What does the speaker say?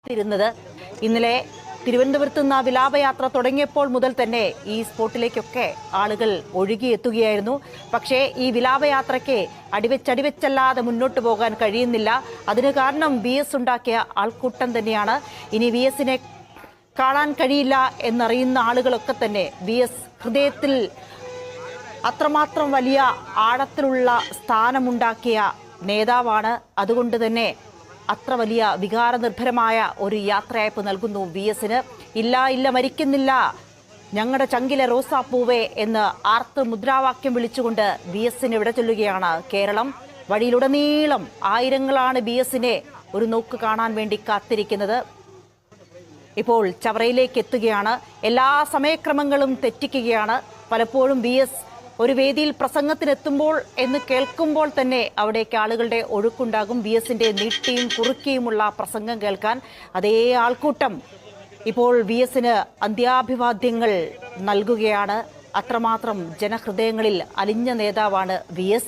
കാത്തിരുന്നത്. ഇന്നലെ തിരുവനന്തപുരത്ത് നിന്ന് വിലാപയാത്ര തുടങ്ങിയപ്പോൾ മുതൽ തന്നെ ഈ സ്പോട്ടിലേക്കൊക്കെ ആളുകൾ ഒഴുകിയെത്തുകയായിരുന്നു. പക്ഷേ ഈ വിലാപയാത്രയ്ക്ക് അടിവെച്ചല്ലാതെ മുന്നോട്ട് പോകാൻ കഴിയുന്നില്ല. അതിന് കാരണം VS ഉണ്ടാക്കിയ ആൾക്കൂട്ടം തന്നെയാണ്. ഇനി VSനെ കാണാൻ കഴിയില്ല എന്നറിയുന്ന ആളുകളൊക്കെ തന്നെ VS ഹൃദയത്തിൽ അത്രമാത്രം വലിയ ആഴത്തിലുള്ള സ്ഥാനമുണ്ടാക്കിയ നേതാവാണ്. അതുകൊണ്ട് തന്നെ അത്ര വലിയ വികാരനിർഭരമായ ഒരു യാത്രയയപ്പ് നൽകുന്നു VSന്. ഇല്ല മരിക്കുന്നില്ല, ഞങ്ങളുടെ ചങ്കിലെ റോസാപ്പൂവേ എന്ന് ആർത്ത് മുദ്രാവാക്യം വിളിച്ചുകൊണ്ട് VSന് വിട ചൊല്ലുകയാണ് കേരളം. വഴിയിലുടനീളം ആയിരങ്ങളാണ് VSനെ ഒരു നോക്ക് കാണാൻ വേണ്ടി കാത്തിരിക്കുന്നത്. ഇപ്പോൾ ചവറയിലേക്ക് എത്തുകയാണ്. എല്ലാ സമയക്രമങ്ങളും തെറ്റിക്കുകയാണ്. പലപ്പോഴും VS ഒരു വേദിയിൽ പ്രസംഗത്തിനെത്തുമ്പോൾ എന്ന് കേൾക്കുമ്പോൾ തന്നെ അവിടേക്ക് ആളുകളുടെ ഒഴുക്കുണ്ടാകും. VSന്റെ നീട്ടിയും കുറുക്കിയുമുള്ള പ്രസംഗം കേൾക്കാൻ അതേ ആൾക്കൂട്ടം ഇപ്പോൾ VSന് അന്ത്യാഭിവാദ്യങ്ങൾ നൽകുകയാണ്. അത്രമാത്രം ജനഹൃദയങ്ങളിൽ അലിഞ്ഞ നേതാവാണ് VS.